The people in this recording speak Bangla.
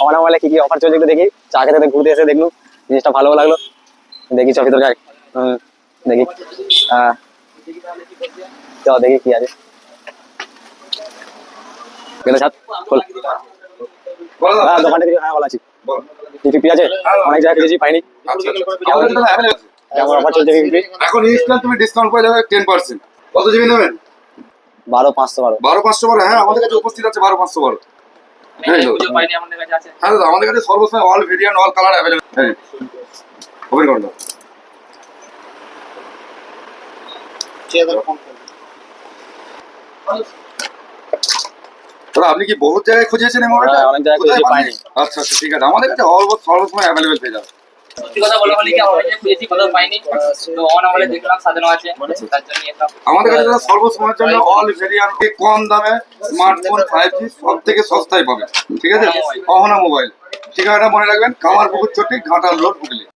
আমার মোবাইলে কি কি অফার চলছে একটু দেখি, চা খেতে ঘুরতে এসে দেখলু, জিনিসটা ভালো লাগলো, দেখি চল ভিতরে যাই। দেখি চল দেখি কি আছে। গেলে ছাদ খোল। দোকানটা কিছু, হ্যাঁ ভালো আছি। টিপি আছে, অনেক জায়গায় খুঁজেছি পাইনি। কেমন অফার চলছে টিপি? এখন ইনস্ট্যান্ট তুমি ডিসকাউন্ট পেয়ে যাবে 10%। কত জিবি নেবেন? 12,512। 12,512, হ্যাঁ আমাদের কাছে উপস্থিত আছে 12,512। হ্যাঁ দাদা, আমাদের কাছে সর্বসময় all variant all colour available. হ্যাঁ, ওপেন করুন। দাদা আপনি কি বহুত জায়গায় খুঁজেছেন এই মোবাইলটা? অনেক জায়গায় খুঁজেছি পাইনি। আচ্ছা আচ্ছা, ঠিক আছে, আমাদের কাছে অলমোস্ট সর্বসময় অ্যাভেলেবল পেয়ে যাবে। সত্যি কথা বলা হলে কি আমরা খুঁজেছি কোথাও পাইনি, তো অন আমলে দেখলাম সাজানো আছে, তার জন্য এটা আমাদের কাছে দাদা সর্বসময়ের জন্য অল ভেরিয়েন্ট কম দামে স্মার্টফোন 5G সব থেকে সস্তায় পাবে। ঠিক আছে, অহনা মোবাইল। ঠিকানাটা মনে রাখবেন, কামারপুকুর চটি, ঘাটাল রোড, হুগলি।